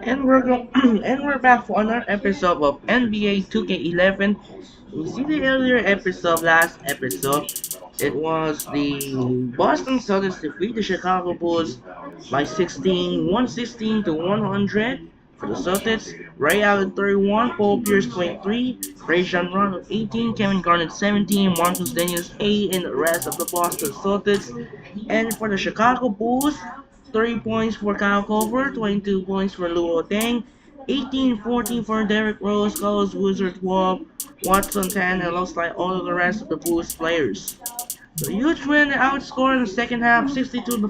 And we're back for another episode of NBA 2K11. We see the earlier episode, last episode. It was the Boston Celtics defeat the Chicago Bulls by 16, 116 to 100 for the Celtics. Ray Allen 31, Paul Pierce 23, Rajon Rondo 18, Kevin Garnett 17, Marcus Daniels 8, and the rest of the Boston Celtics. And for the Chicago Bulls, 30 points for Kyle Korver, 22 points for Luol Deng, 18-14 for Derrick Rose, Carlos Wizard 12, Watson 10, and looks like all of the rest of the Bulls players. The huge win outscored in the second half 62 to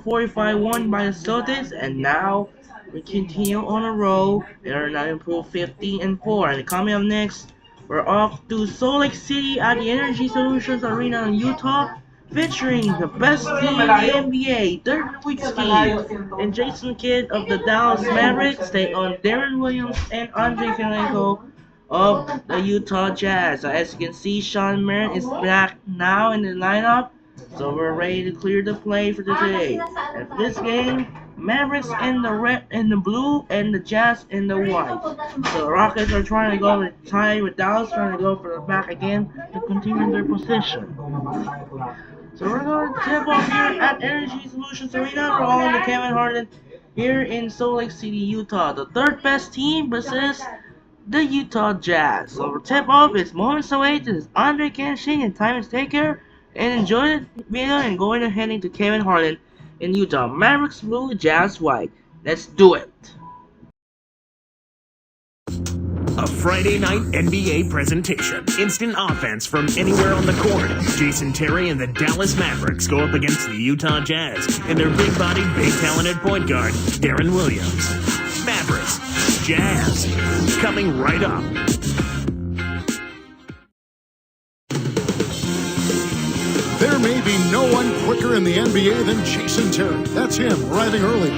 45 won by the Celtics, and now we continue on a roll. They are now improved 15 and 4. And coming up next, we're off to Salt Lake City at the Energy Solutions Arena in Utah, featuring the best team in the NBA, Dirk Nowitzki and Jason Kidd of the Dallas Mavericks take on Darren Williams and Andrei Kirilenko of the Utah Jazz. So as you can see, Sean Merritt is back now in the lineup. So we're ready to clear the play for today. And for this game, Mavericks in the red and the blue and the Jazz in the white. So the Rockets are trying to go with tie with Dallas, trying to go for the back again to continue their position. So we're going to tip off here at Energy Solutions Arena. We're all in the Kevin Harden here in Salt Lake City, Utah. The third best team versus the Utah Jazz. So our tip off is moments away. This is Andre Kenshin and time is take care and enjoy the video and going ahead into Kevin Harlan in Utah. Mavericks blue, Jazz white. Let's do it. A Friday night NBA presentation. Instant offense from anywhere on the court. Jason Terry and the Dallas Mavericks go up against the Utah Jazz and their big-bodied, big-talented point guard, Darren Williams. Mavericks, Jazz, coming right up. There may be no one quicker in the NBA than Jason Terry. That's him, arriving early.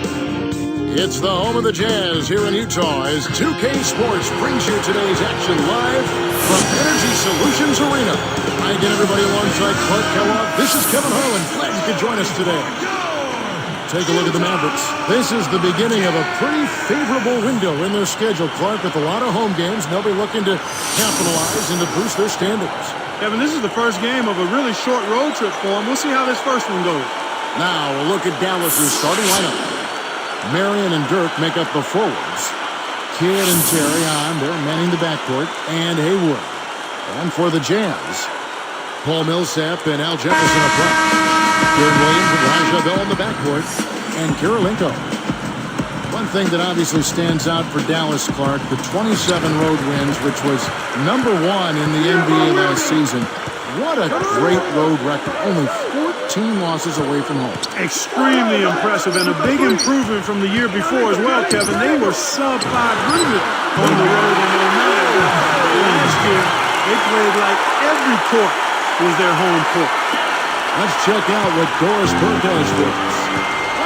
It's the home of the Jazz here in Utah as 2K Sports brings you today's action live from Energy Solutions Arena. Hi again, everybody, alongside Clark Kellogg. This is Kevin Harlan. Glad you could join us today. Take a look at the Mavericks. This is the beginning of a pretty favorable window in their schedule, Clark, with a lot of home games. They'll be looking to capitalize and to boost their standings. Kevin, this is the first game of a really short road trip for them. We'll see how this first one goes. Now, we'll look at Dallas's starting lineup. Marion and Dirk make up the forwards. Kidd and Terry on. They're manning the backcourt. And Hayward. And for the Jazz, Paul Millsap and Al Jefferson up front. Darren Williams and Raja Bell in the backcourt. And Kirilenko. One thing that obviously stands out for Dallas, Clark, the 27 road wins, which was number one in the NBA last season. What a great road record. Only 14 losses away from home. Extremely impressive and a big improvement from the year before as well, Kevin. They were sub 500 on the road in Omaha. Last year, they played like every court was their home court. Let's check out what Doris Burke has for us.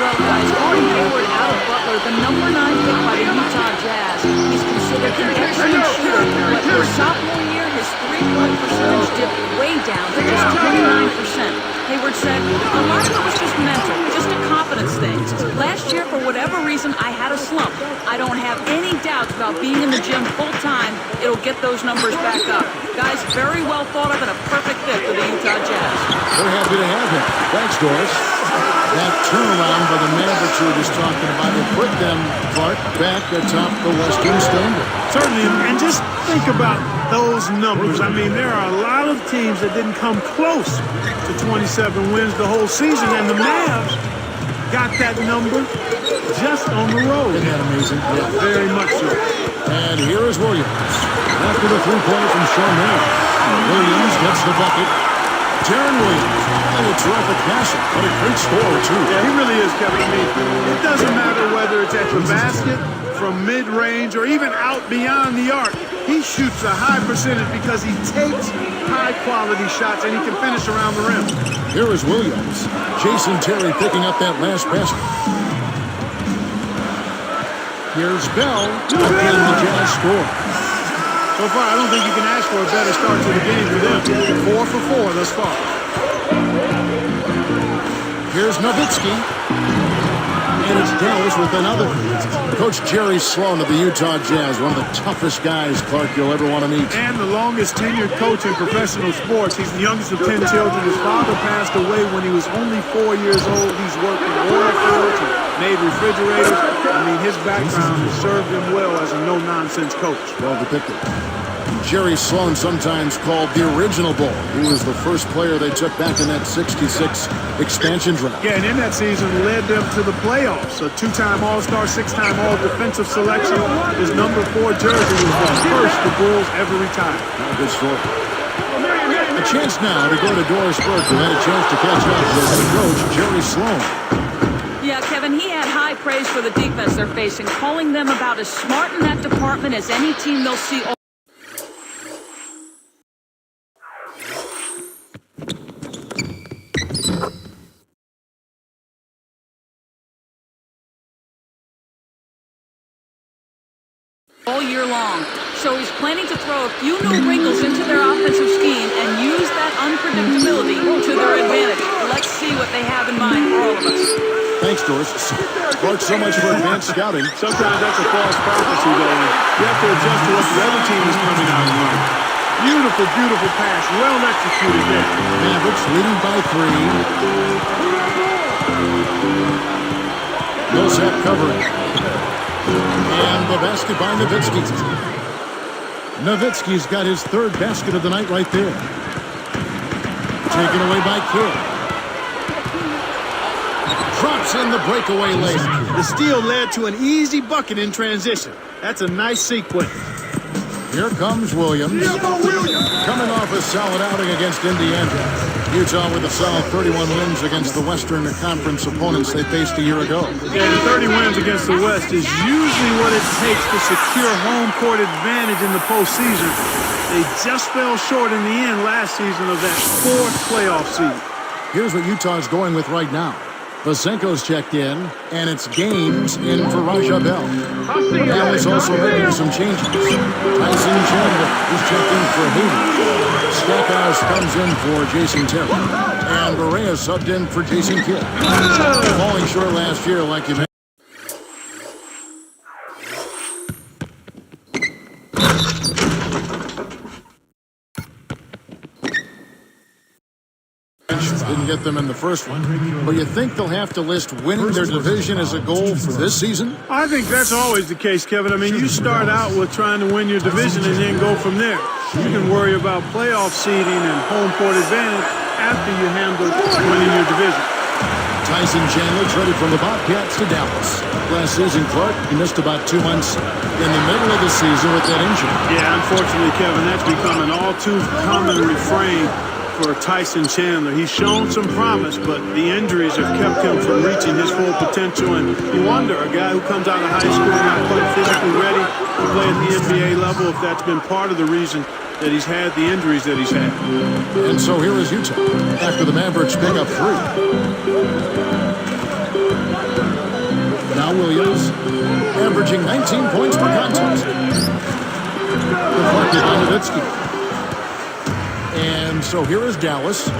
Well, guys, Gordon Hayward out of Butler, the number 9 pick by the Utah Jazz. He's considered an excellent shooter, but his sophomore year, his three-point percentage dipped way down to just 29%. Hayward said, a lot of it was just mental, just a confidence thing. Last year, for whatever reason, I had a slump. I don't have any doubts about being in the gym full-time. It'll get those numbers back up. Guys, very well thought of and a perfect fit for the Utah Jazz. We're happy to have him. Thanks, Doris. That turnaround by the Mavericks we were just talking about, it put them, Clark, back atop the Western Standard. Certainly, and just think about those numbers. I mean, there are a lot of teams that didn't come close to 27 wins the whole season, and the Mavs got that number just on the road. Isn't that amazing? Yeah, very much so. And here is Williams. After the three-pointer from Sean Merritt. Williams gets the bucket. Darren Williams, a terrific passer, but a great scorer, too. Yeah, he really is, Kevin. I mean, it doesn't matter whether it's at the basket, from mid-range, or even out beyond the arc. He shoots a high percentage because he takes high-quality shots, and he can finish around the rim. Here is Williams. Jason Terry picking up that last basket. Here's Bell. Again, the Jazz score. So far, I don't think you can ask for a better start to the game for them. 4 for 4 thus far. Here's Nowitzki. And it's Dallas with another. Coach Jerry Sloan of the Utah Jazz, one of the toughest guys, Clark, you'll ever want to meet. And the longest tenured coach in professional sports. He's the youngest of 10 children. His father passed away when he was only 4 years old. He's worked in oil fields and made refrigerators. I mean, his background has served him well as a no-nonsense coach. Well depicted. Jerry Sloan, sometimes called the original Bull. He was the first player they took back in that '66 expansion draft. Yeah, and in that season led them to the playoffs. A two-time All-Star, six-time All-Defensive selection. His number 4 jersey was the first the Bulls ever retired. Good story. A chance now to go to Doris Burke, who had a chance to catch up with head coach Jerry Sloan. Yeah, Kevin, he had high praise for the defense they're facing, calling them about as smart in that department as any team they'll see all year long. So he's planning to throw a few new wrinkles into their offensive scheme and use that unpredictability to their advantage. Let's see what they have in mind for all of us. Thanks, Doris. Clark, so much for advanced scouting. Sometimes that's a false prophecy, though. You have to adjust to what the other team is coming out and running. Beautiful, beautiful pass. Well executed there. Mavericks leading by 3. Millsap covering. And the basket by Nowitzki. Nowitzki's got his 3rd basket of the night right there. Taken away by Kidd. Drops in the breakaway layup. The steal led to an easy bucket in transition. That's a nice sequence. Here comes Williams. Coming off a solid outing against Indiana. Utah with a solid 31 wins against the Western Conference opponents they faced a year ago. Yeah, the 30 wins against the West is usually what it takes to secure home court advantage in the postseason. They just fell short in the end last season of that 4th playoff seed. Here's what Utah's going with right now. Vasenko's checked in, and it's Gaines in for Raja Bell. Dallas also making some changes. Tyson Chandler is checked in for Hayden. Stackhouse comes in for Jason Terry. And Barea subbed in for Jason Kidd. Falling short last year, like you mentioned. Didn't get them in the first one. But you think they'll have to list winning their division as a goal for this season? I think that's always the case, Kevin. I mean, you start out with trying to win your division and then go from there. You can worry about playoff seeding and home court advantage after you handle winning your division. Tyson Chandler traded from the Bobcats to Dallas. Last season, Clark, he missed about 2 months in the middle of the season with that injury. Yeah, unfortunately, Kevin, that's become an all too common refrain for Tyson Chandler. He's shown some promise, but the injuries have kept him from reaching his full potential. And you wonder, a guy who comes out of high school not quite physically ready to play at the NBA level, if that's been part of the reason that he's had the injuries that he's had. And so here is Utah after the Mavericks pick up 3. Now Williams, averaging 19 points per contest. Deflected by Nowitzki. And so here is Dallas.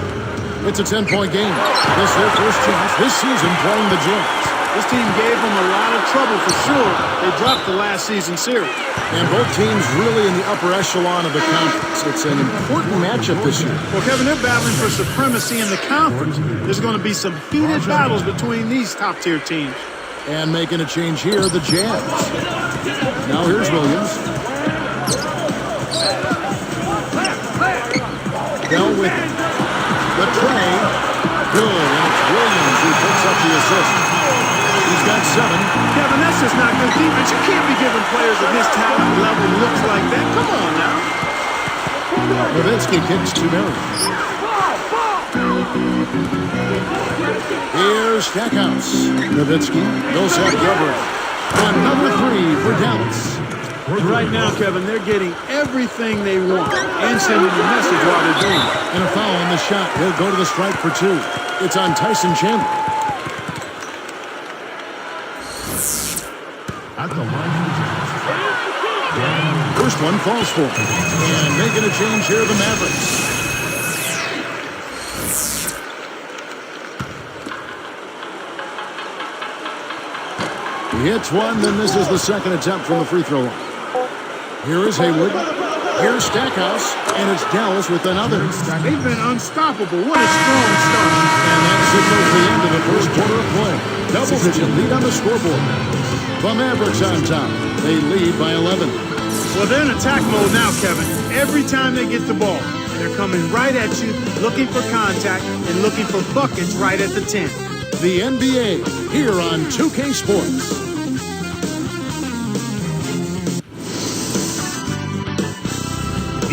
It's a 10-point game. This is their first chance this season playing the Jazz. This team gave them a lot of trouble for sure. They dropped the last season series. And both teams really in the upper echelon of the conference. It's an important matchup this year. Well, Kevin, they're battling for supremacy in the conference. There's going to be some heated battles between these top-tier teams. And making a change here, the Jazz. Now here's Williams. Bell with it. The tray. Good. And it's Williams who picks up the assist. He's got 7. Kevin, that's just not good defense. You can't be giving players of his talent level looks like that. Come on now. Nowitzki kicks to Marion. Here's Stackhouse. Nowitzki. Millsap covering. Another 3 for Dallas. Right now, Kevin, they're getting everything they want and sending a message while they're doing it. And a foul on the shot. He'll go to the strike for 2. It's on Tyson Chandler. At the line. First one falls for him. And making a change here, the Mavericks. He hits one, then misses the second attempt from the free throw line. Here is Haywood. Here's Stackhouse, and it's Dallas with another. They've been unstoppable. What a strong start. And that signals the end of the first quarter of play. Double-digit lead on the scoreboard. The Mavericks on top. They lead by 11. Well, they're in attack mode now, Kevin. Every time they get the ball, they're coming right at you, looking for contact and looking for buckets right at the 10. The NBA, here on 2K Sports.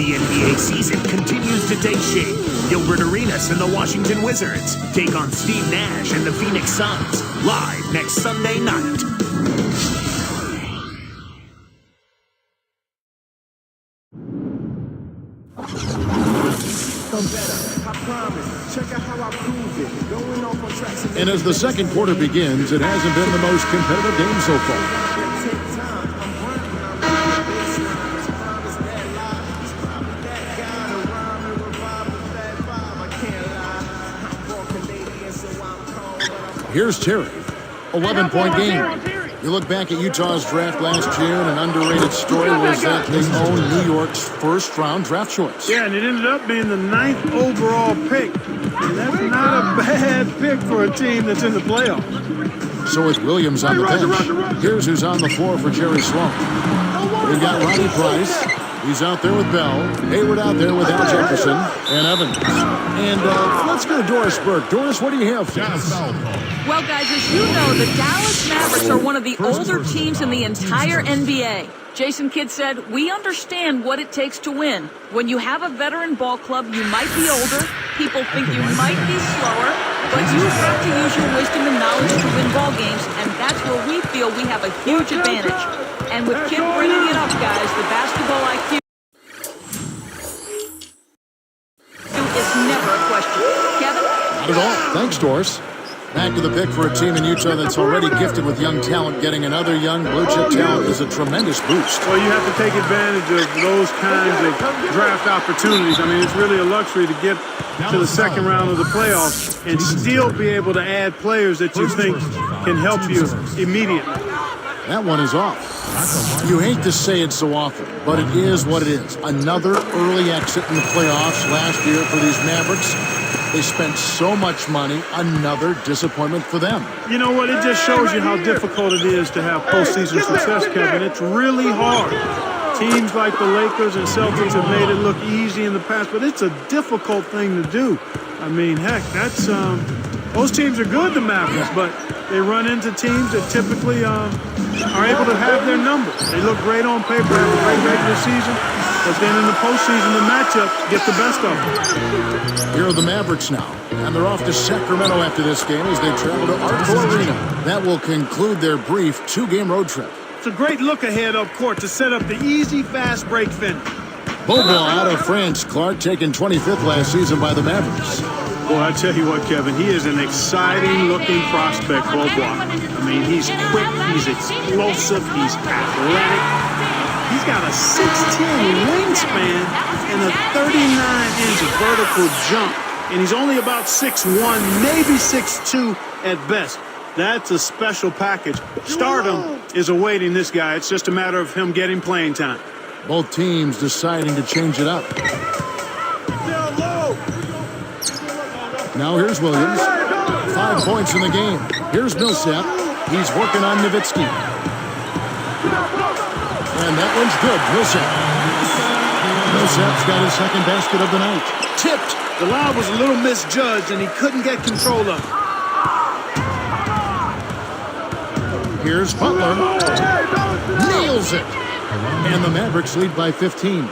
The NBA season continues to take shape. Gilbert Arenas and the Washington Wizards take on Steve Nash and the Phoenix Suns live next Sunday night. And as the second quarter begins, it hasn't been the most competitive game so far. Here's Terry. 11-point game. You look back at Utah's draft last year, and an underrated story was that they owned New York's first-round draft choice. Yeah, and it ended up being the 9th overall pick. And that's not a bad pick for a team that's in the playoffs. So with Williams on the bench, here's who's on the floor for Jerry Sloan. We've got Ronnie Price. He's out there with Bell. Hayward out there with Al Jefferson and Evans. And let's go to Doris Burke. Doris, what do you have for us? Well, guys, as you know, the Dallas Mavericks are one of the older teams in the entire NBA. Jason Kidd said, "We understand what it takes to win. When you have a veteran ball club, you might be older, people think you might be slower, but you have to use your wisdom and knowledge to win ball games, and that's where we feel we have a huge advantage." And with Kidd bringing it up, guys, the basketball IQ is never a question. Kevin? Not at all. Thanks, Doris. Back to the pick for a team in Utah that's already gifted with young talent. Getting another young blue-chip talent is a tremendous boost. Well, you have to take advantage of those kinds of draft opportunities. I mean, it's really a luxury to get to the second round of the playoffs and still be able to add players that you think can help you immediately. That one is off. You hate to say it so often, but it is what it is. Another early exit in the playoffs last year for these Mavericks. They spent so much money. Another disappointment for them. You know what? It just shows you how difficult it is to have postseason success, Kevin. It's really hard. Teams like the Lakers and Celtics have made it look easy in the past, but it's a difficult thing to do. I mean, heck, that's those teams are good, the Mavericks, but they run into teams that typically are able to have their number. They look great on paper, have a great regular season, but then in the postseason, the matchups get the best of them. Here are the Mavericks now, and they're off to Sacramento after this game as they travel to Arco Arena. That will conclude their brief two-game road trip. It's a great look ahead up court to set up the easy, fast break finish. Bobo out of France. Clark taken 25th last season by the Mavericks. Boy, I tell you what, Kevin, he is an exciting-looking prospect, Bobo. I mean, he's quick, he's explosive, he's athletic. He's got a 6'10" wingspan and a 39-inch vertical jump, and he's only about 6'1", maybe 6'2" at best. That's a special package. Stardom is awaiting this guy. It's just a matter of him getting playing time. Both teams deciding to change it up. Now here's Williams. 5 points in the game. Here's Millsap. He's working on Nowitzki. And that one's good. Millsap's got his second basket of the night. Tipped. The lob was a little misjudged, and he couldn't get control of it. Here's Butler. Nails it. And the Mavericks lead by 15.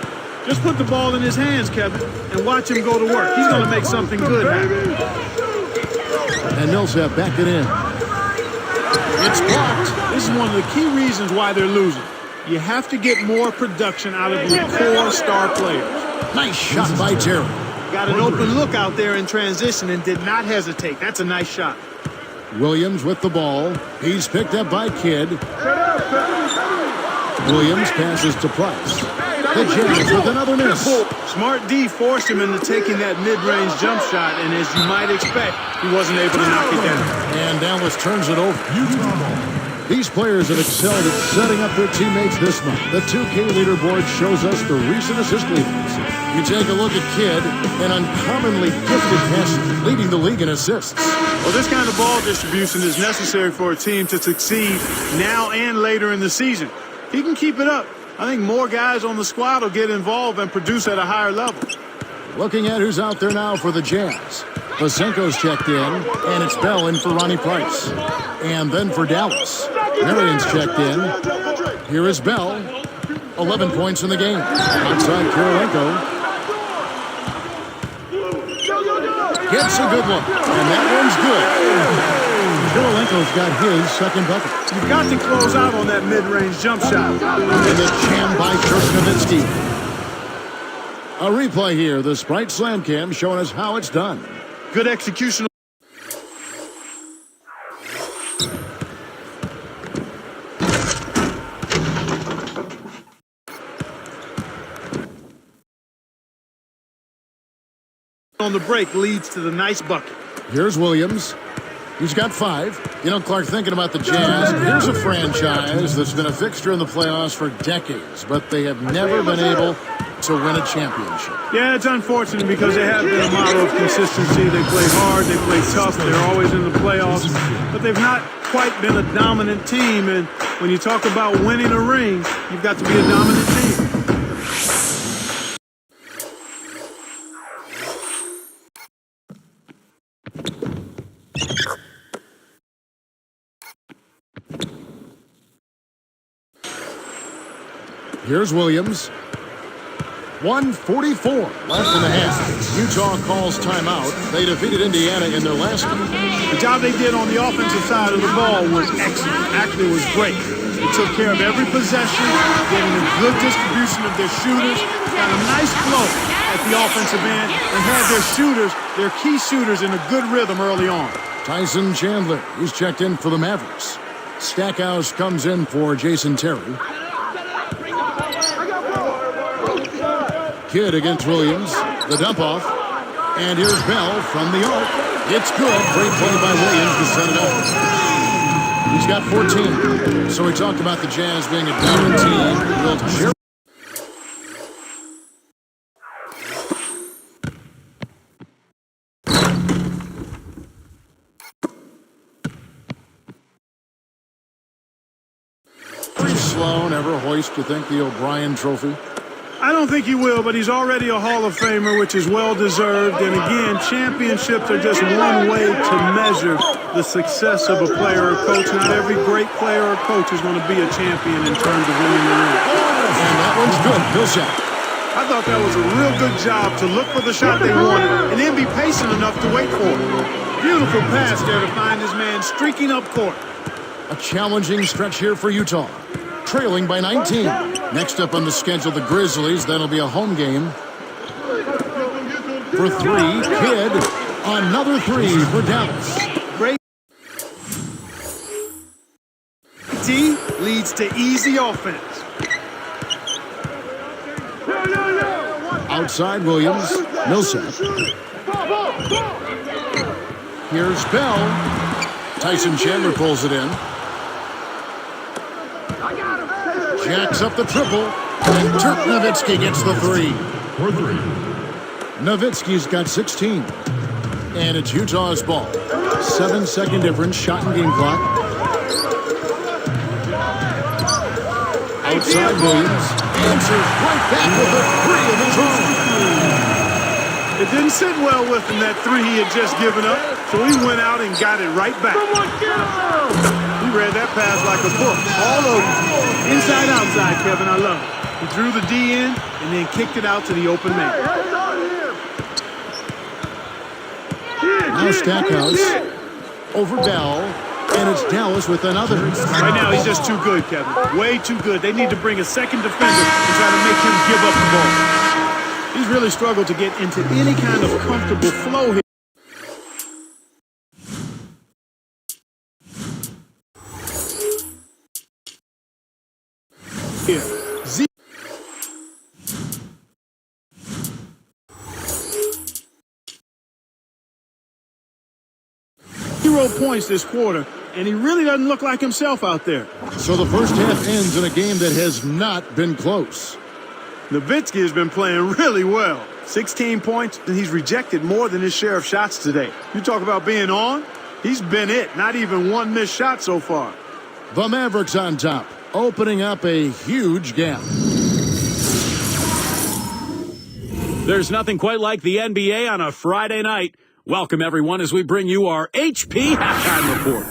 Just put the ball in his hands, Kevin, and watch him go to work. He's going to make something good happen. And Millsap back it in. It's blocked. This is one of the key reasons why they're losing. You have to get more production out of your core star players. Nice shot by Terry. Got an open look out there in transition and did not hesitate. That's a nice shot. Williams with the ball. He's picked up by Kidd. Williams passes to Price. The Jazz with another miss. Smart D forced him into taking that mid-range jump shot, and as you might expect, he wasn't able to knock it down. And Dallas turns it over. These players have excelled at setting up their teammates this month. The 2K leaderboard shows us the recent assist leaders. You take a look at Kidd, an uncommonly gifted passer, leading the league in assists. Well, this kind of ball distribution is necessary for a team to succeed now and later in the season. If he can keep it up, I think more guys on the squad will get involved and produce at a higher level. Looking at who's out there now for the Jazz. Vasenko's checked in, and it's Bell in for Ronnie Price. And then for Dallas, Marion's checked in. Here is Bell, 11 points in the game. Outside Kirilenko. Gets a good look, and that one's good. Kirilenko's got his second bucket. You've got to close out on that mid-range jump shot. And the jam by Dirk Nowitzki. A replay here, the Sprite Slam Cam showing us how it's done. Good execution. On the break leads to the nice bucket. Here's Williams. He's got 5. You know, Clark, thinking about the Jazz, here's a franchise that's been a fixture in the playoffs for decades, but they have never been able to win a championship. Yeah, it's unfortunate because they have been a model of consistency. They play hard, they play tough, they're always in the playoffs, but they've not quite been a dominant team. And when you talk about winning a ring, you've got to be a dominant team. Here's Williams. 1:44 left in the half. Utah calls timeout. They defeated Indiana in their last game. The job they did on the offensive side of the ball was excellent. Actually, it was great. They took care of every possession, getting a good distribution of their shooters, got a nice flow at the offensive end, and had their shooters, their key shooters, in a good rhythm early on. Tyson Chandler, he's checked in for the Mavericks. Stackhouse comes in for Jason Terry. Kidd against Williams. The dump off. And here's Bell from the arc. It's good. Great play by Williams to set it up. He's got 14. So we talked about the Jazz being a dominant team. Will Sloan ever hoist, you think, the O'Brien Trophy? I don't think he will, but he's already a Hall of Famer, which is well-deserved. And again, championships are just one way to measure the success of a player or coach. Not every great player or coach is going to be a champion in terms of winning the ring. And that one's good. Millsap. I thought that was a real good job to look for the shot they wanted and then be patient enough to wait for it. Beautiful pass there to find his man streaking up court. A challenging stretch here for Utah. Trailing by 19. Next up on the schedule, the Grizzlies. That'll be a home game. For 3, Kidd. Another 3 for Dallas. Great. T leads to easy offense. Outside Williams. Millsap. Here's Bell. Tyson Chandler pulls it in. Jacks up the triple, and Dirk Nowitzki gets the 3. Nowitzki's got 16. And it's Utah's ball. 7-second difference, shot and game clock. Outside Williams. Answers right back with a 3 of his own. It didn't sit well with him, that 3 he had just given up, so he went out and got it right back. He read that pass like a book, all over. Inside, outside, Kevin, I love it. He drew the D in and then kicked it out to the open man. Now Stackhouse over Bell, and it's Dallas with another. Right now, he's just too good, Kevin. Way too good. They need to bring a second defender and try to make him give up the ball. He's really struggled to get into any kind of comfortable flow here. Z 0 points this quarter, and he really doesn't look like himself out there. So the first half ends in a game that has not been close. Nowitzki has been playing really well. 16 points, and he's rejected more than his share of shots today. You talk about being on, he's been it. Not even one missed shot so far. The Mavericks on top, opening up a huge gap. There's nothing quite like the NBA on a Friday night. Welcome, everyone, as we bring you our HP halftime report.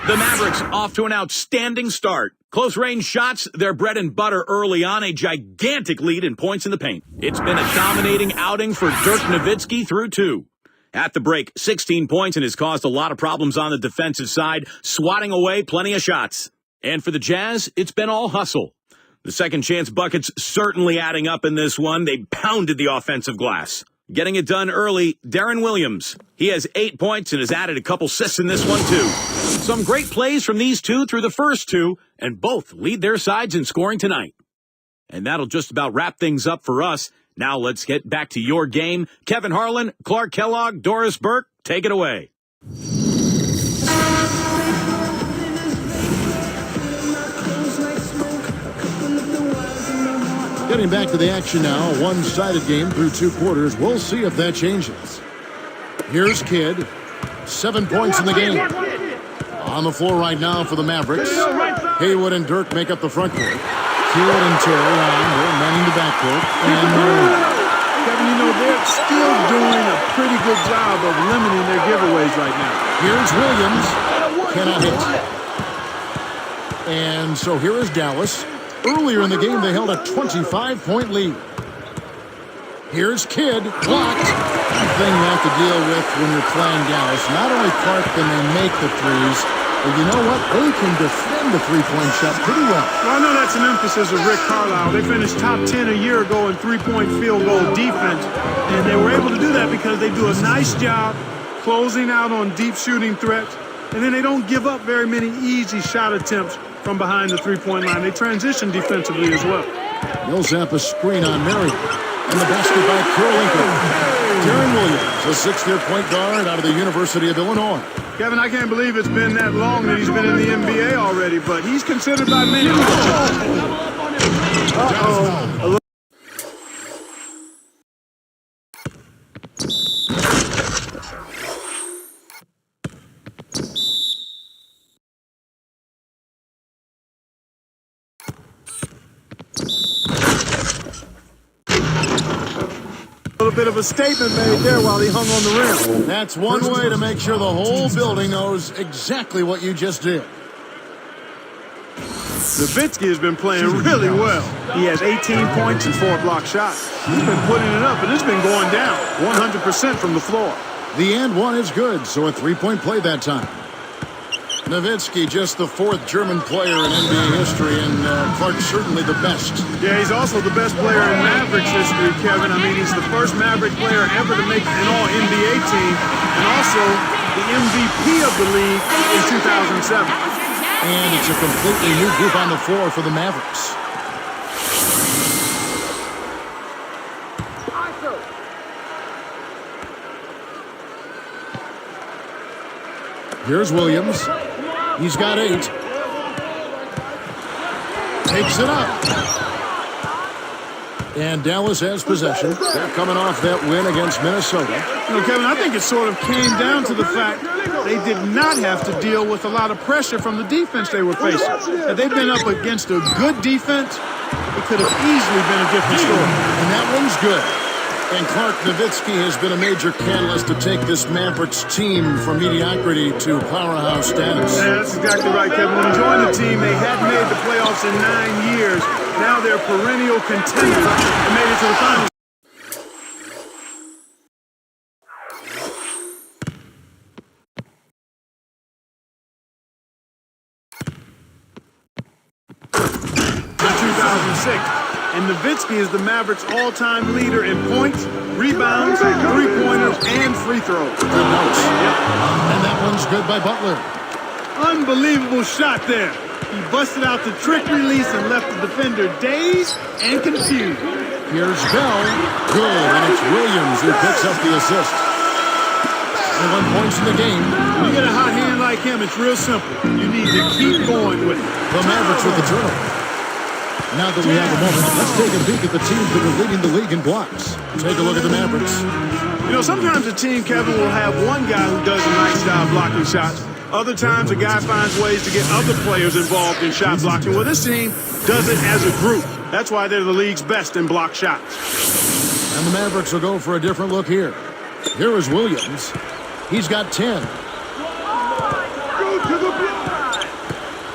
The Mavericks off to an outstanding start. Close-range shots, their bread and butter early on, a gigantic lead in points in the paint. It's been a dominating outing for Dirk Nowitzki through two. At the break, 16 points and has caused a lot of problems on the defensive side, swatting away plenty of shots. And for the Jazz, it's been all hustle. The second chance buckets certainly adding up in this one. They pounded the offensive glass. Getting it done early, Darren Williams. He has 8 points and has added a couple assists in this one, too. Some great plays from these two through the first two, and both lead their sides in scoring tonight. And that'll just about wrap things up for us. Now let's get back to your game. Kevin Harlan, Clark Kellogg, Doris Burke, take it away. Getting back to the action now, a one-sided game through 2 quarters. We'll see if that changes. Here's Kidd. 7 points in the game. On the floor right now for the Mavericks. Haywood and Dirk make up the front court. Kidd and Terry on. They're manning the backcourt. And Kevin, you know, they're still doing a pretty good job of limiting their giveaways right now. here's Williams. Cannot hit. And so here is Dallas. Earlier in the game, they held a 25-point lead. Here's Kidd, blocked. The thing you have to deal with when you're playing Dallas. Not only Clark can they make the threes, but you know what? They can defend the three-point shot pretty well. Well, I know that's an emphasis of Rick Carlisle. They finished top 10 a year ago in three-point field goal defense, and they were able to do that because they do a nice job closing out on deep shooting threats, and then they don't give up very many easy shot attempts from behind the three-point line. They transition defensively as well. Millsap a screen on Marion. And the basket by Kurolenko. Darren Williams, a sixth-year point guard out of the University of Illinois. Kevin, I can't believe it's been that long that he's been in the NBA already, but he's considered by many. Uh-oh. A little bit of a statement made there while he hung on the rim. That's one way to make sure the whole building knows exactly what you just did. Nowitzki has been playing really well. He has 18 points and 4 block shots. He's been putting it up, and it's been going down 100% from the floor. The and one is good, so a three-point play that time. Nowitzki, just the 4th German player in NBA history, and Clark certainly the best. Yeah, he's also the best player in Mavericks history, Kevin. I mean, he's the first Maverick player ever to make an All-NBA team, and also the MVP of the league in 2007. And it's a completely new group on the floor for the Mavericks. Here's Williams. He's got 8. Takes it up. And Dallas has possession. They're coming off that win against Minnesota. You know, Kevin, I think it sort of came down to the fact they did not have to deal with a lot of pressure from the defense they were facing. Had they been up against a good defense, it could have easily been a different story. And that one's good. And Clark, Nowitzki has been a major catalyst to take this Mavericks team from mediocrity to powerhouse status. Yeah, that's exactly right, Kevin. When he joined the team, they hadn't made the playoffs in 9 years. Now they're perennial contenders and made it to the finals. In 2006. And Nowitzki is the Mavericks' all-time leader in points, rebounds, three-pointers, and free throws. Good notes. Yep. And that one's good by Butler. Unbelievable shot there. He busted out the trick release and left the defender dazed and confused. Here's Bell. Good. And it's Williams who picks up the assist. 21 points in the game. When you get a hot hand like him, it's real simple. You need to keep going with it. The Mavericks with the turnover. Now that we have a moment, let's take a peek at the teams that are leading the league in blocks. Take a look at the Mavericks. You know, sometimes a team, Kevin, will have one guy who does a nice job blocking shots. Other times, a guy finds ways to get other players involved in shot blocking. Well, this team does it as a group. That's why they're the league's best in block shots. And the Mavericks will go for a different look here. Here is Williams. He's got 10.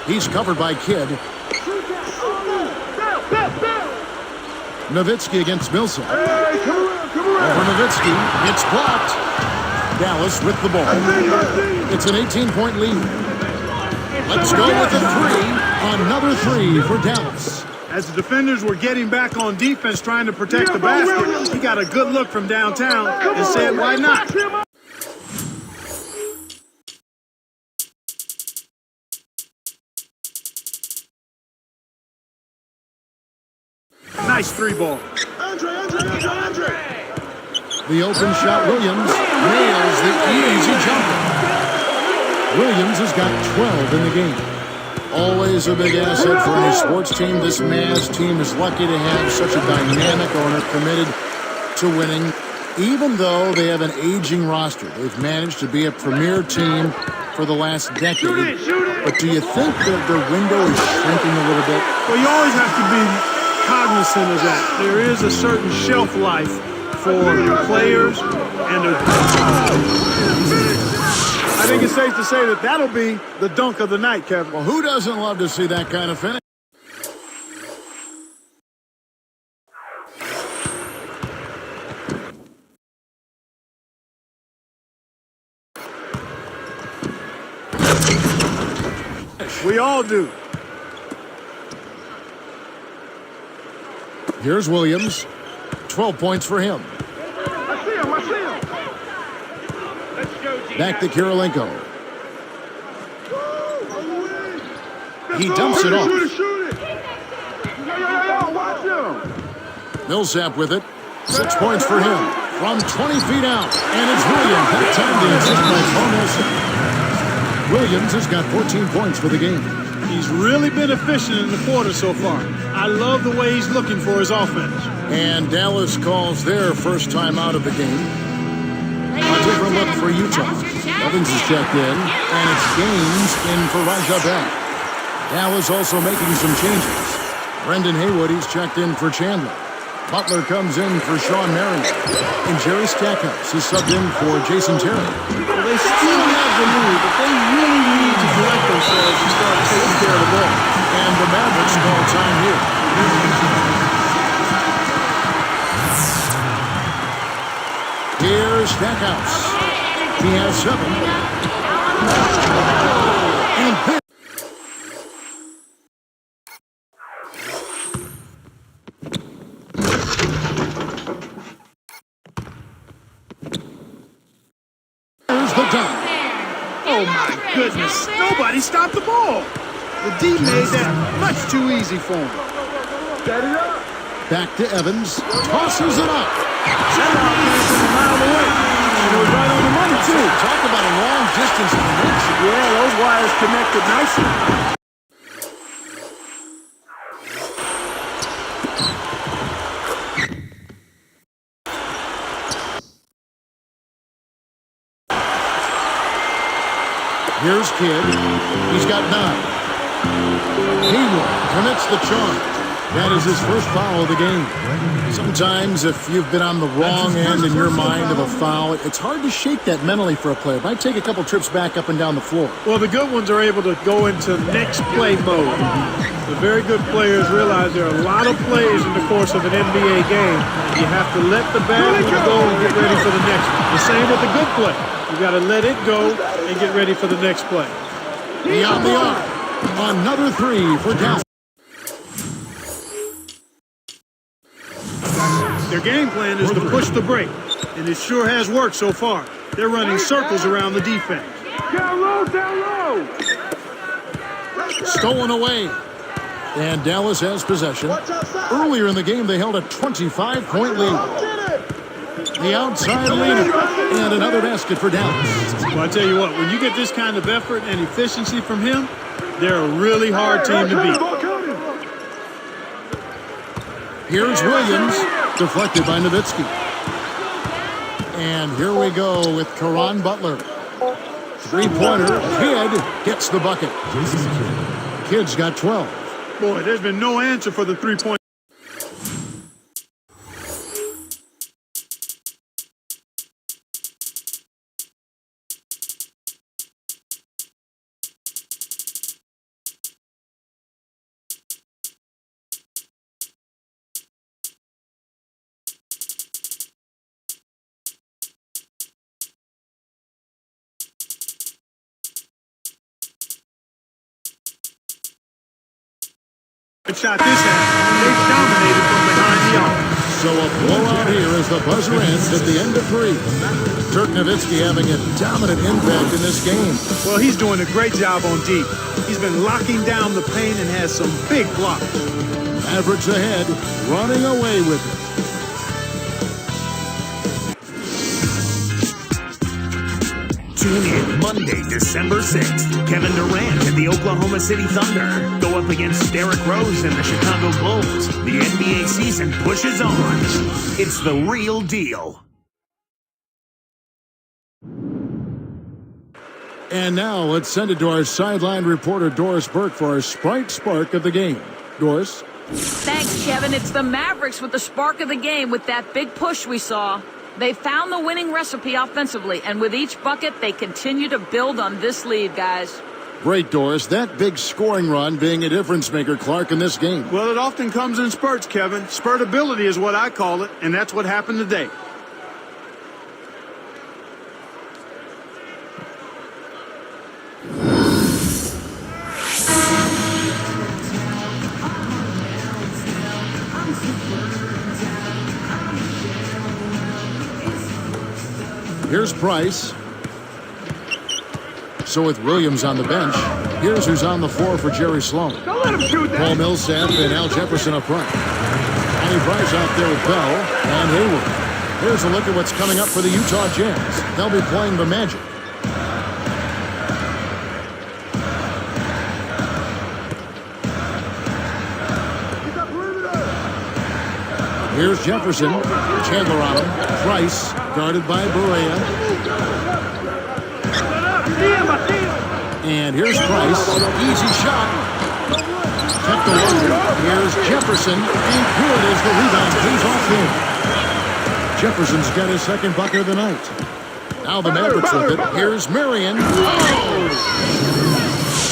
He's covered by Kidd. Nowitzki against Millsap. Over Nowitzki. It's blocked. Dallas with the ball. It's an 18-point lead. Let's go with a three. Another three for Dallas. As the defenders were getting back on defense trying to protect the basket, he got a good look from downtown and said, why not? Nice three ball. The open shot, Williams nails the easy jumper. Williams has got 12 in the game. Always a big asset for any sports team. This Mavs team is lucky to have such a dynamic owner committed to winning. Even though they have an aging roster, they've managed to be a premier team for the last decade. But do you think that their window is shrinking a little bit? Well, you always have to be cognizant of that. There is a certain shelf life for players and their... I think it's safe to say that that'll be the dunk of the night, Kevin. Well, who doesn't love to see that kind of finish? We all do. Here's Williams. 12 points for him. Back to Kirilenko. He dumps it off. Millsap with it. 6 points for him. From 20 feet out. And it's Williams. That time the assist by Williams has got 14 points for the game. He's really been efficient in the quarter so far. I love the way he's looking for his offense. And Dallas calls their first time out of the game. A different look for Utah. Evans is checked in, and it's Gaines in for Raja Bell. Dallas also making some changes. Brendan Haywood, he's checked in for Chandler. Butler comes in for Sean Marion. And Jerry Stackhouse is subbed in for Jason Terry. Well, they still have the lead, but they really need to correct themselves and start taking care of the ball. And the Mavericks call time here. Here's Stackhouse. He has 7. And this. Here's the dunk. Oh my goodness, nobody stopped the ball. The D made that much too easy for him. Back to Evans. Tosses it up. That ball came from a mile away. And it was right on the money, too. Talk about a long distance connection. Yeah, those wires connected nicely. Here's Kidd. He's got 9. Haywood commits the charge. That is his first foul of the game. Sometimes if you've been on the wrong end in your mind of a foul, it's hard to shake that mentally for a player. It might take a couple trips back up and down the floor. Well, the good ones are able to go into next play mode. The very good players realize there are a lot of plays in the course of an NBA game. You have to let the bad one go and get ready for the next one. The same with the good play. You got to let it go and get ready for the next play. Beyond the arc. Another 3 for Dallas. Their game plan is to push the break, and it sure has worked so far. They're running circles around the defense. Down low, down low! Stolen away. And Dallas has possession. Earlier in the game, they held a 25-point lead. The outside leaner. And another basket for Dallas. Well, I tell you what, when you get this kind of effort and efficiency from him, they're a really hard team to beat. Here's Williams, deflected by Nowitzki. And here we go with Caron Butler. Three-pointer, Kidd gets the bucket. Kidd's got 12. Boy, there's been no answer for the three-point. Shot this half. They dominated from behind the arc. So a blowout here as the buzzer ends at the end of 3. Dirk Nowitzki having a dominant impact in this game. Well, he's doing a great job on deep. He's been locking down the paint and has some big blocks. Mavericks ahead, running away with it. Tune in Monday, December 6th. Kevin Durant and the Oklahoma City Thunder go up against Derrick Rose and the Chicago Bulls. The NBA season pushes on. It's the real deal. And now let's send it to our sideline reporter Doris Burke for our Sprite Spark of the game. Doris? Thanks, Kevin. It's the Mavericks with the spark of the game with that big push we saw. They found the winning recipe offensively, and with each bucket, they continue to build on this lead, guys. Great, Doris. That big scoring run being a difference maker, Clark, in this game. Well, it often comes in spurts, Kevin. Spurtability is what I call it, and that's what happened today. Here's Price. So with Williams on the bench, here's who's on the floor for Jerry Sloan. Don't let him shoot that. Paul Millsap and Al Jefferson up front. Johnny Price out there with Bell and Hayward. Here's a look at what's coming up for the Utah Jazz. They'll be playing the Magic. Here's Jefferson. Chandler on him. Price guarded by Barea. And here's Price. Easy shot. Kept alive. Here's Jefferson. And good as the rebound pays off him. Jefferson's got his second bucket of the night. Now the Mavericks with it. Here's Marion.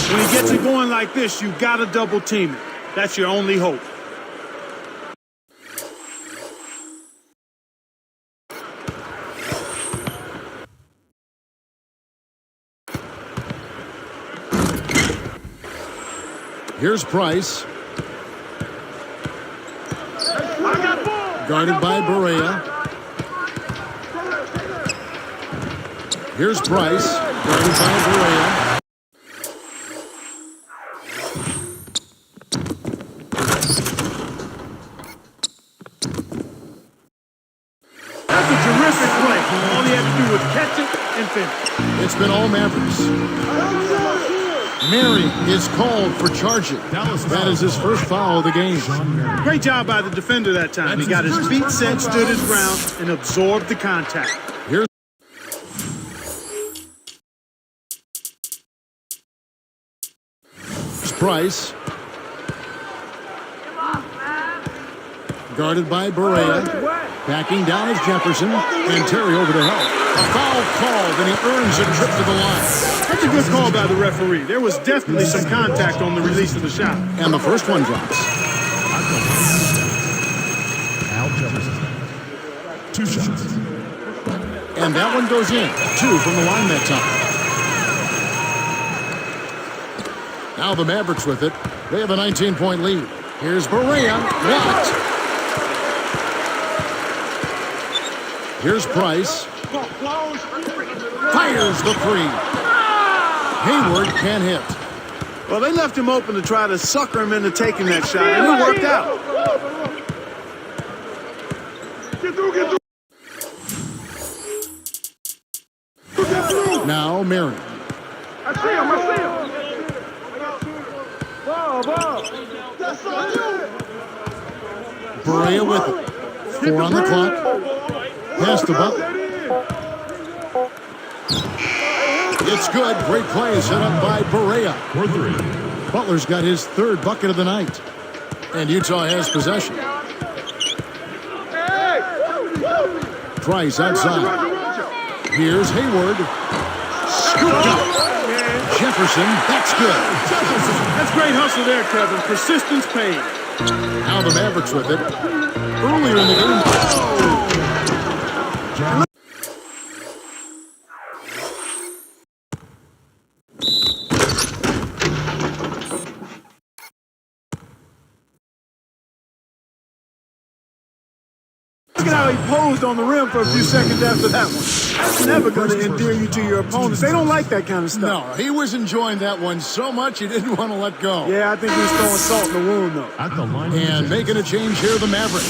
When he gets it going like this, you got to double team it. That's your only hope. Here's Price. Guarded by Barea. Here's Price. Guarded by Barea. That's a terrific play. All he had to do was catch it and finish. It's been all Mavericks. Mary is called for charging. That is his first foul of the game. Great job by the defender that time. He got his feet set, stood his ground, and absorbed the contact. Here's Price. Guarded by Barea. Backing down is Jefferson. And Terry over to help. A foul called, and he earns a trip to the line. That's a good call by the referee. There was definitely some contact on the release of the shot. And the first one drops. Al Jefferson. 2 shots. And that one goes in. 2 from the line that time. Now the Mavericks with it. They have a 19-point lead. Here's Barea. Blocked. Here's Price. Fires the three. Hayward can't hit. Well, they left him open to try to sucker him into taking that shot, and it worked out. Now Marion. I see him. Ball. Berea with it. 4 on the clock. Pass to Butler. It's good. Great play set up by Berea. Butler's got his 3rd bucket of the night. And Utah has possession. Price outside. Here's Hayward. Scooped up. Jefferson. That's good. That's great hustle there, Kevin. Persistence paid. Now the Mavericks with it. Earlier in the game. Look at how he posed on the rim for a few seconds after that one. That's never going to endear you to your opponents. They don't like that kind of stuff. No, he was enjoying that one so much he didn't want to let go. Yeah, I think he was throwing salt in the wound, though. And making a change here, the Mavericks.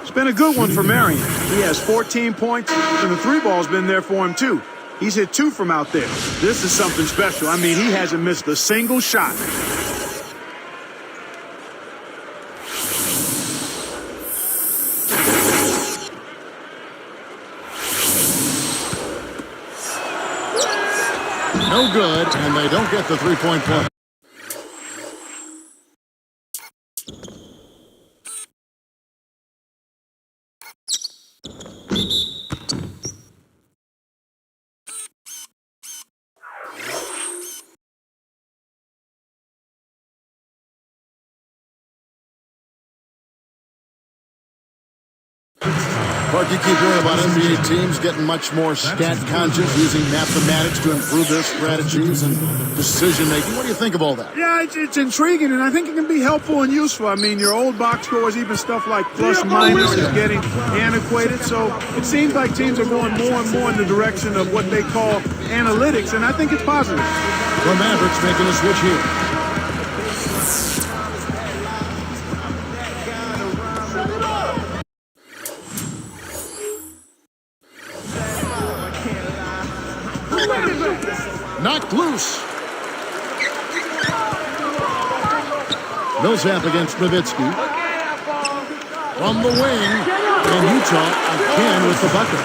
It's been a good one for Marion. He has 14 points, and the 3-ball's been there for him, too. He's hit 2 from out there. This is something special. I mean, he hasn't missed a single shot. No good, and they don't get the 3-point play. Clark, you keep hearing about NBA teams getting much more stat conscious, using mathematics to improve their strategies and decision making. What do you think of all that? Yeah, it's intriguing, and I think it can be helpful and useful. I mean, your old box scores, even stuff like plus minus, is getting antiquated. So it seems like teams are going more and more in the direction of what they call analytics, and I think it's positive. The Mavericks making a switch here. Knocked loose. Millsap against Nowitzki. From the wing. And Utah again with the bucket.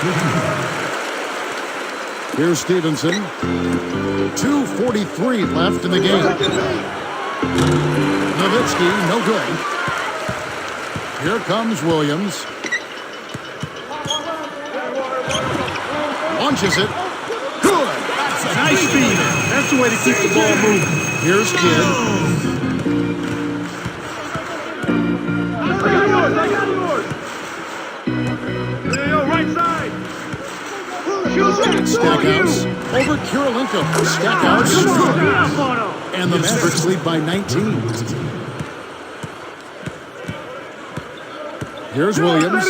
Here's Stevenson. 2:43 left in the game. Nowitzki, no good. Here comes Williams. Launches it. Good. Nice speed. That's the way to keep the ball moving. Here's Kidd. I got yours. Hey, yo, right side. Stackhouse over Kirilenko. Stackhouse. And the Mavericks lead by 19. Here's Williams.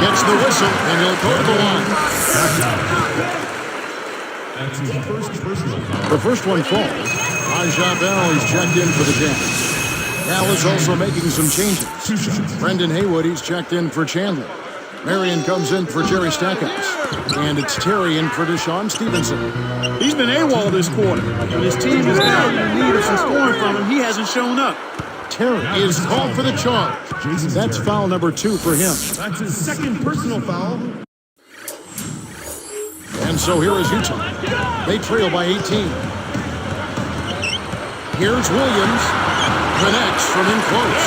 Gets the whistle, and he'll go to the line. The first one falls. Raja Bell is checked in for the Jazz. Al is also making some changes. Brendan Haywood, he's checked in for Chandler. Marion comes in for Jerry Stackhouse. And it's Terry in for Deshaun Stevenson. He's been AWOL this quarter. And his team is now in need of some scoring from him. He hasn't shown up. Terry is called for the charge. That's foul number 2 for him. That's his second personal foul. And so here is Utah. They trail by 18. Here's Williams. Connects from in close.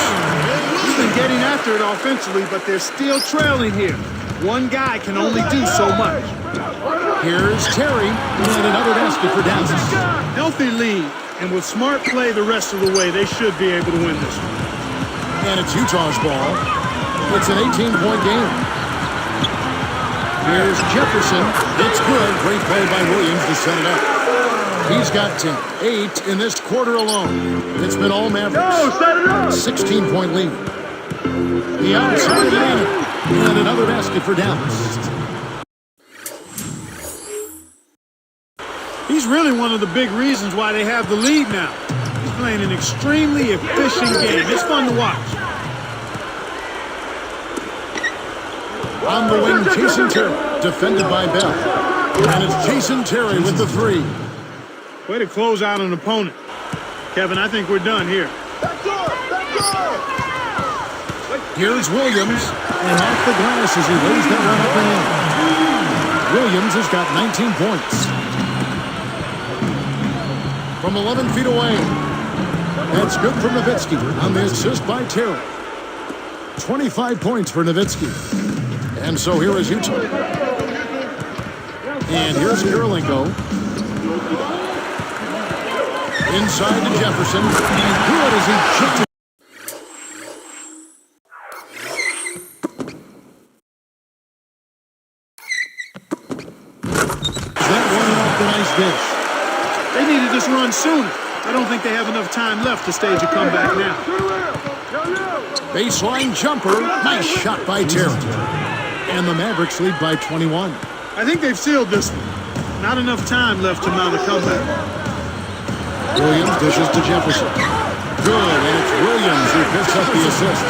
He's been getting after it offensively, but they're still trailing here. One guy can only do so much. Here's Terry. And another basket for Dallas. Healthy lead. And with smart play the rest of the way, they should be able to win this one. And it's Utah's ball. It's an 18-point game. Here's Jefferson. It's good. Great play by Williams to set it up. He's got 10. 8 in this quarter alone. It's been all Mavericks. 16-point lead. The outside man. And another basket for Dallas. He's really one of the big reasons why they have the lead now. He's playing an extremely efficient game. It's fun to watch. On the wing, Jason Terry, defended by Bell. And it's Jason Terry with the three. Way to close out an opponent. Kevin, I think we're done here. Here's Williams, and off the glass as he lays that one up and in. Williams has got 19 points. From 11 feet away. That's good for Nowitzki on the assist by Terry. 25 points for Nowitzki. And so here is Utah. And here's Karolinko. Inside to Jefferson. And good as he chipped it. They needed this run sooner. I don't think they have enough time left to stage a comeback now. Baseline jumper. Nice shot by Terry. And the Mavericks lead by 21. I think they've sealed this one. Not enough time left to mount a comeback. Williams dishes to Jefferson. Good, and it's Williams who picks up the assist.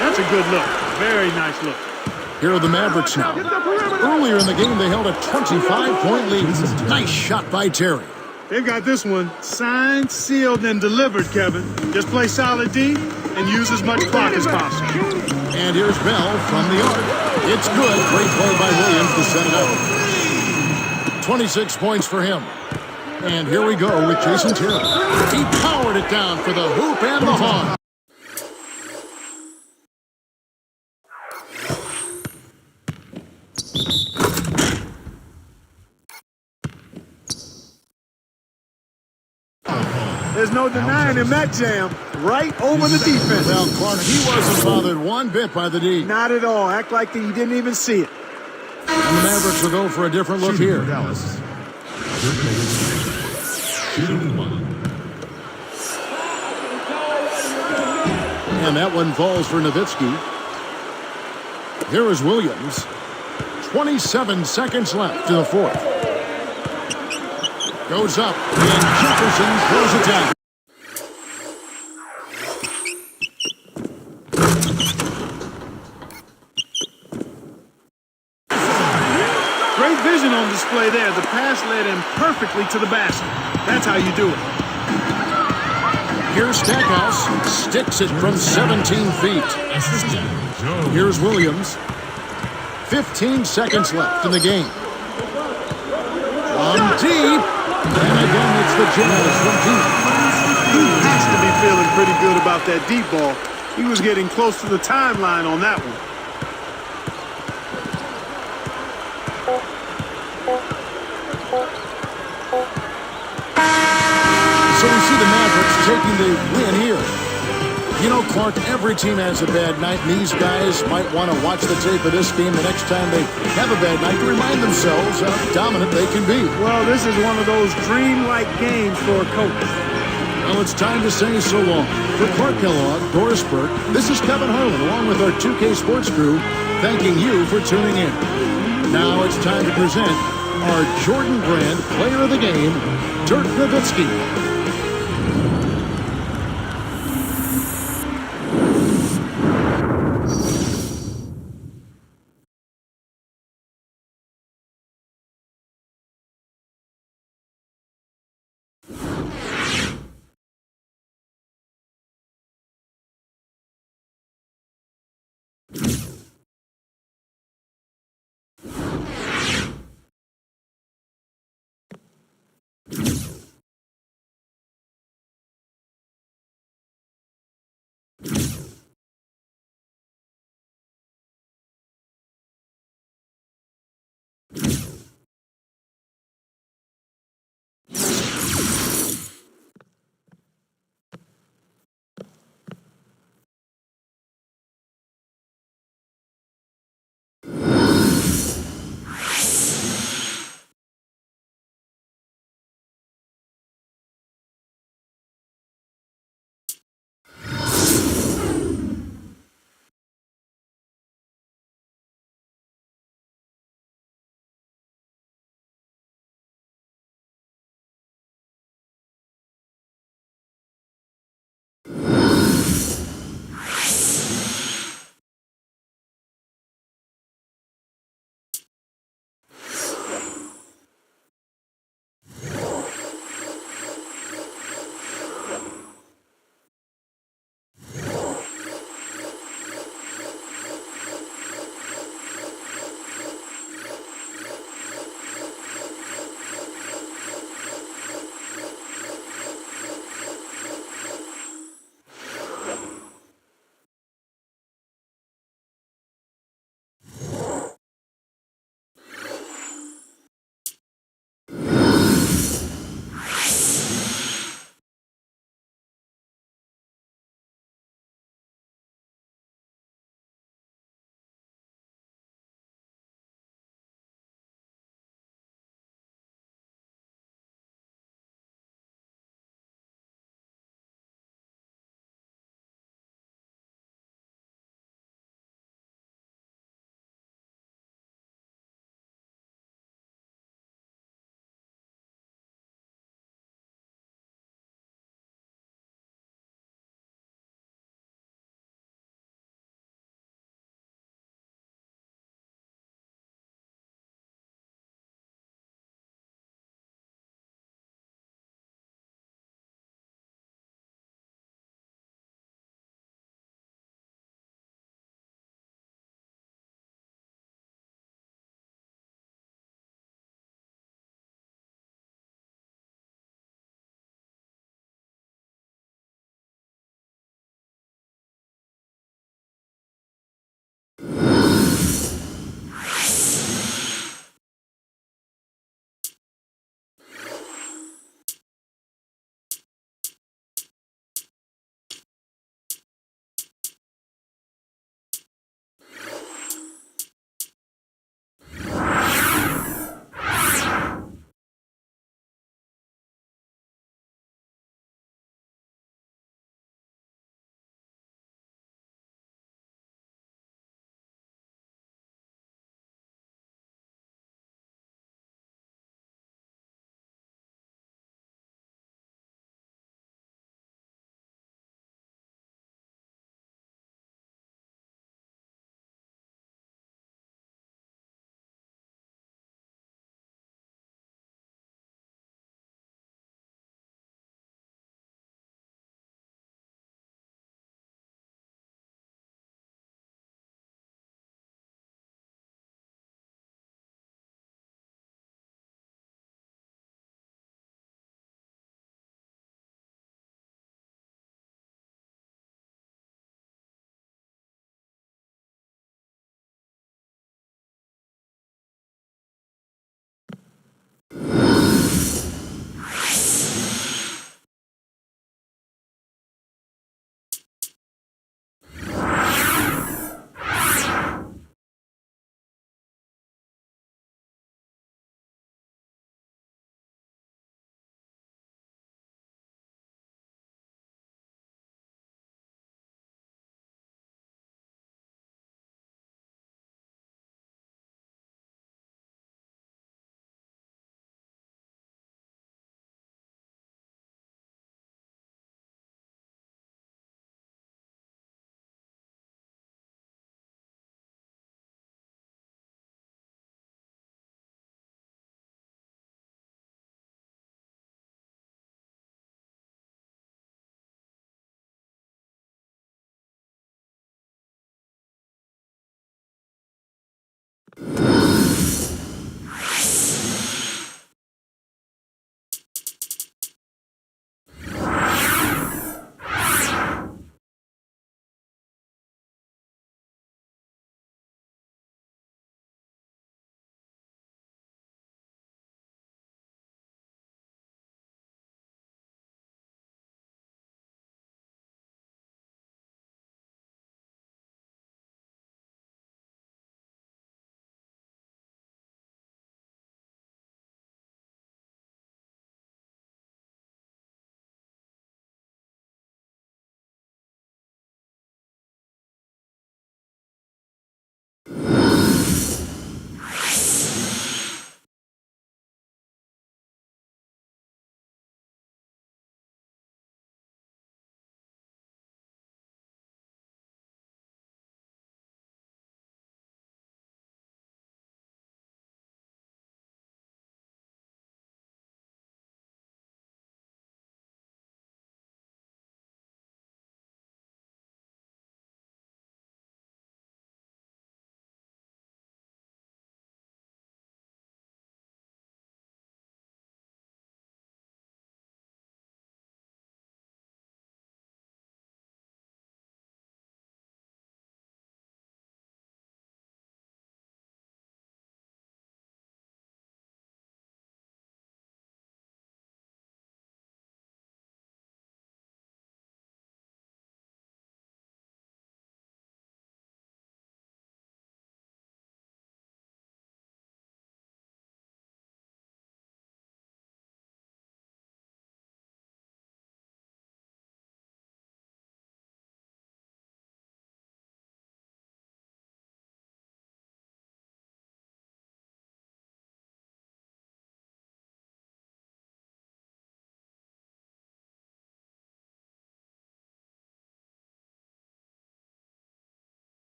That's a good look. Very nice look. Here are the Mavericks now. Earlier in the game, they held a 25-point lead. Nice shot by Terry. They've got this one signed, sealed, and delivered, Kevin. Just play solid D and use as much clock as possible. And here's Bell from the arc. It's good. Great play by Williams to set it up. 26 points for him. And here we go with Jason Terry. He powered it down for the hoop and the hog. There's no denying him that jam. Right over the defense. Well, Clark, he wasn't bothered one bit by the D. Not at all. Act like he didn't even see it. And the Mavericks will go for a different look here. Dallas. And that one falls for Nowitzki. Here is Williams. 27 seconds left to the fourth. Goes up, and Jefferson throws it down. Great vision on display there. The pass led him perfectly to the basket. That's how you do it. Here's Stackhouse. Sticks it from 17 feet. Here's Williams. 15 seconds left in the game. From deep. And again, it's the Jazz from deep. He has to be feeling pretty good about that deep ball. He was getting close to the timeline on that one. So we see the Mavericks taking the win here. You know, Clark, every team has a bad night, and these guys might want to watch the tape of this game the next time they have a bad night to remind themselves how dominant they can be. Well, this is one of those dreamlike games for a coach. Well, it's time to say so long. For Clark Kellogg, Doris Burke, this is Kevin Harlan, along with our 2K Sports crew, thanking you for tuning in. Now it's time to present our Jordan Brand Player of the Game, Dirk Nowitzki.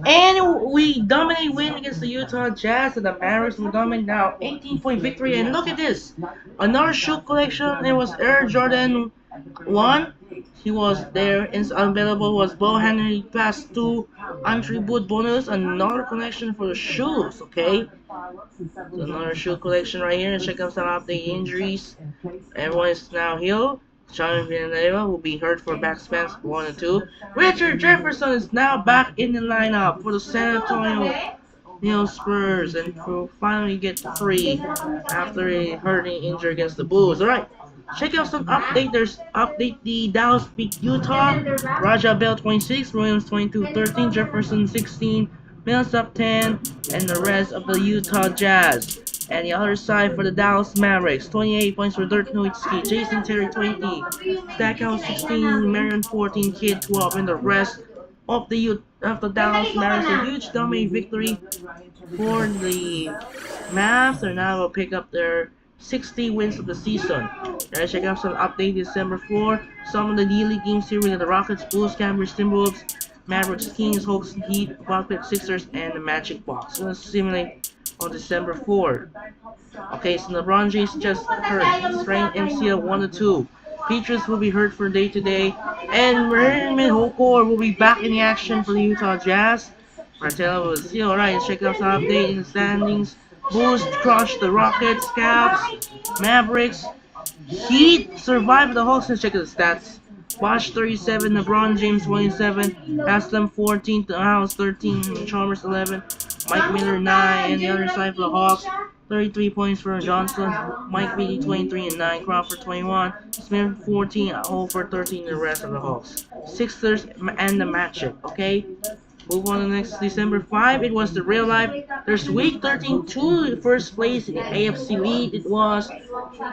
And we dominate win against the Utah Jazz and the Mavericks. We dominate now 18-point victory. And look at this. Another shoe collection. It was Air Jordan 1. He was there. It's unavailable was Bo Henry pass 2. Entry boot bonus. Another collection for the shoes. Okay. So another shoe collection right here. Check out some update injuries. Everyone is now healed. Sean Villanueva will be hurt for back spans 1 and 2. Richard Jefferson is now back in the lineup for the San Antonio Spurs and will finally get free after a hurting injury against the Bulls. Alright, check out some update. There's update the Dallas beat Utah. Raja Bell 26, Williams 22, 13, Jefferson 16, Millsap 10, and the rest of the Utah Jazz. And the other side for the Dallas Mavericks, 28 points for Dirk Nowitzki, Jason Terry 20, Stackhouse 16, Marion 14, Kid 12, and the rest of the Dallas Mavericks. A huge dominating victory for the Mavs. They now will pick up their 60 wins of the season. Let's check out some update December 4. Some of the D-League games here with the Rockets, Bulls, Cavaliers, Timberwolves, Mavericks, Kings, Hawks, Heat, Buckets, Sixers, and the Magic Box. Let's simulate on December 4. Okay, so LeBron James just hurt. Strained MCL 1-2. Patriots will be hurt for day-to-day. And Raymond Hokor will be back in the action for the Utah Jazz. Martella will see. Alright, check out some update in the standings. Bulls crushed the Rockets, Cavs, Mavericks. Heat survived the Hawks. Let's check out the stats. Bosh 37, LeBron James 27, Haslam 14, House 13, Chalmers 11, Mike Miller 9, and the other side for the Hawks, 33 points for Johnson, Mike Beatty 23 and 9, Crawford 21, Smith 14, Holford 13, the rest of the Hawks. Sixers and the Magic, okay? Move on to the next December 5. It was the real life. There's week 13-2 first place in the AFC lead. It was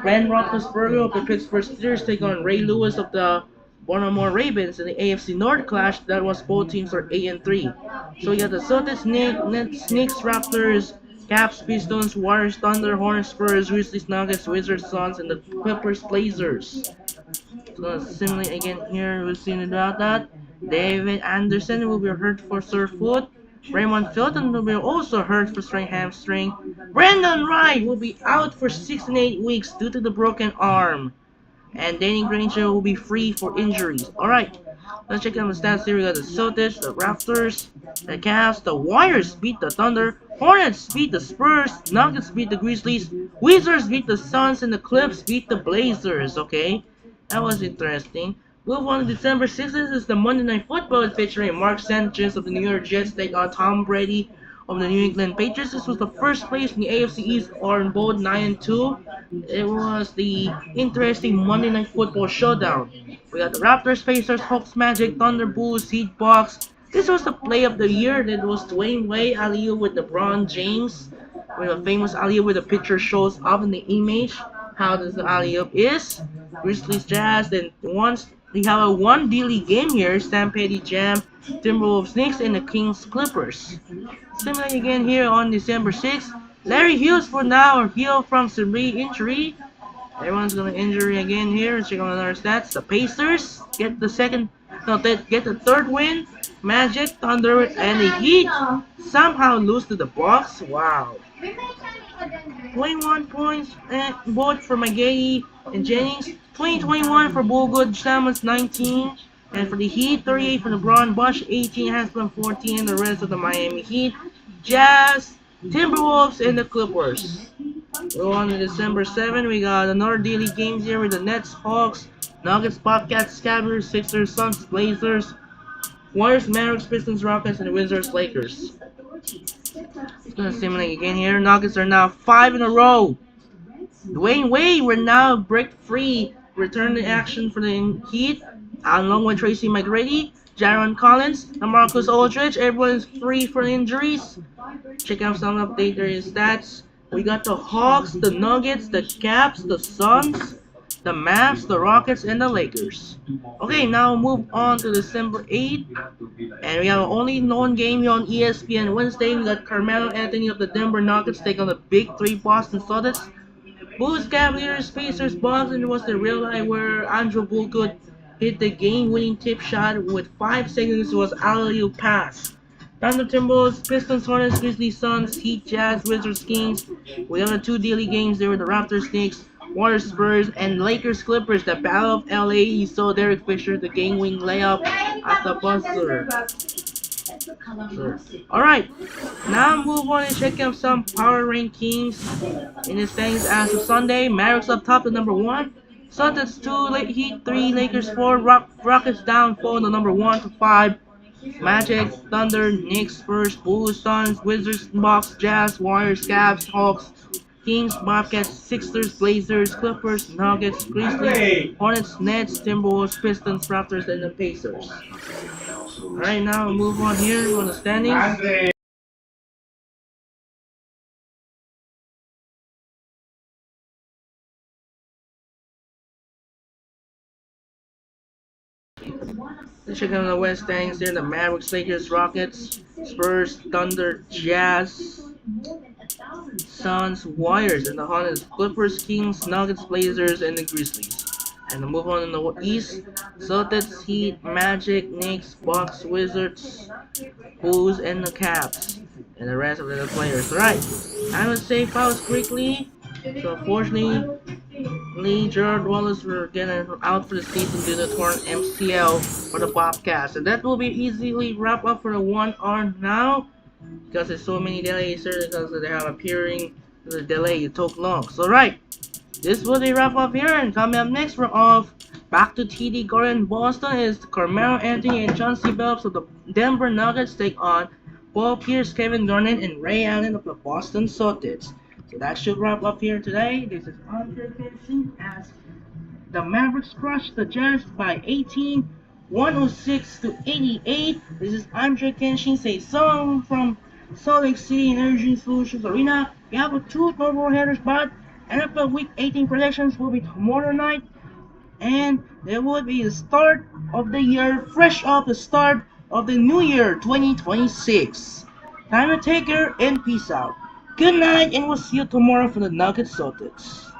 Ben Roethlisberger of the Pittsburgh Steelers take on Ray Lewis of the Baltimore Ravens in the AFC North clash. That was both teams are 8-3. So we got the Celtics, Nets, Knicks, Raptors, Caps, Pistons, Warriors, Thunder, Hornets, Spurs, Grizzlies, Nuggets, Wizards, Suns, and the Clippers, Blazers. So let's simulate again here. We've seen about that. David Anderson will be hurt for sore foot. Raymond Felton will be also hurt for strained hamstring. Brandon Wright will be out for 6 and 8 weeks due to the broken arm. And Danny Granger will be free for injuries. Alright, let's check out the stats here. We got the Celtics, the Raptors, the Cavs, the Warriors beat the Thunder, Hornets beat the Spurs, Nuggets beat the Grizzlies, Wizards beat the Suns, and the Clips beat the Blazers. Okay, that was interesting. Move on to December 6th. This is the Monday Night Football featuring Mark Sanchez of the New York Jets take on Tom Brady of the New England Patriots. This was the first place in the AFC East, or in both 9-2. It was the interesting Monday Night Football showdown. We got the Raptors, Pacers, Hawks, Magic, Thunder, Bulls, Heat, Bucks. This was the play of the year. That was Dwayne Wade alley-oop with LeBron James. With a famous alley-oop where the picture shows up in the image how the alley-oop is. Grizzlies, Jazz. Then once we have a one D-League game here, Stampede Jam, Timberwolves, Knicks, and the Kings, Clippers. Similarly again here on December 6th. Larry Hughes for now are healed from severe injury. Everyone's gonna injury again here. Check out our stats. The Pacers get the third win. Magic, Thunder, and the Heat somehow lose to the Bucks. Wow. 21 points both for McGahee and Jennings. 20-21 for Bogut, Samuels 19. And for the Heat, 38 for LeBron, Bush 18, Haslam 14, and the rest of the Miami Heat, Jazz, Timberwolves, and the Clippers. Go on to December 7, we got another daily games here with the Nets, Hawks, Nuggets, Bobcats, Cavaliers, Sixers, Suns, Blazers, Warriors, Mavericks, Pistons, Rockets, and the Wizards, Lakers. It's gonna simulate again here. Nuggets are now 5 in a row. Dwayne Wade will now break free, return to action for the Heat, along with Tracy McGrady, Jaron Collins, and Marcus Aldridge. Everyone's free for injuries. Check out some updated stats. We got the Hawks, the Nuggets, the Caps, the Suns, the Mavs, the Rockets, and the Lakers. Okay, now move on to December 8th. And we have our only known game here on ESPN Wednesday. We got Carmelo Anthony of the Denver Nuggets take on the Big Three Boston Celtics. Bulls, Cavaliers, Pacers, Bucks, and it was the real life where Andrew Bogut hit the game-winning tip shot with 5 seconds was alley-oop pass. Thunder, Timberwolves, Pistons, Hornets, Grizzlies, Suns, Heat, Jazz, Wizards, Kings. We have the two daily games. There were the Raptors, Knicks, Warriors, Spurs, and Lakers, Clippers. The Battle of LA. You saw Derek Fisher, the game-winning layup at the buzzer. Sure. Alright, now move on and check out some power rankings in the standings as of Sunday. Mavericks up top to number 1. Celtics 2, Heat 3, Lakers 4, Rockets down 4 to number 1 to 5. Magic, Thunder, Knicks, Spurs, Bulls, Suns, Wizards, Bucks, Jazz, Warriors, Cavs, Hawks, Kings, Bobcats, Sixers, Blazers, Clippers, Nuggets, Grizzlies, Hornets, Nets, Timberwolves, Pistons, Raptors, and the Pacers. Alright, now we'll move on here on the standings. Let's check out the West standings there. The Mavericks, Lakers, Rockets, Spurs, Thunder, Jazz, Suns, Warriors, and the Hornets, Clippers, Kings, Nuggets, Blazers, and the Grizzlies. And to move on in the East, Celtics, Heat, Magic, Knicks, Bucks, Wizards, Bulls, and the Cavs. And the rest of the players. Alright, I would say fouls quickly. So unfortunately, Gerard Wallace were getting out for the season due to torn MCL for the Bobcats. And that will be easily wrap up for the 1 hour now. Because there's so many delays here because they have appearing the delay it took long. So right, this will be wrap up here, and coming up next we're off back to TD Garden. Boston is Carmelo Anthony and Chauncey Billups of the Denver Nuggets take on Paul Pierce, Kevin Garnett, and Ray Allen of the Boston Celtics. So that should wrap up here today. This is Andrei as the Mavericks crushed the Jazz by 18, 106 to 88. This is Andrei Kenshin say song from Salt Lake City Energy Solutions Arena. We have a two doubleheaders, but NFL Week 18 predictions will be tomorrow night, and there will be the start of the year, fresh off the start of the new year 2026. Time to take care and peace out. Good night, and we'll see you tomorrow for the Nuggets Celtics.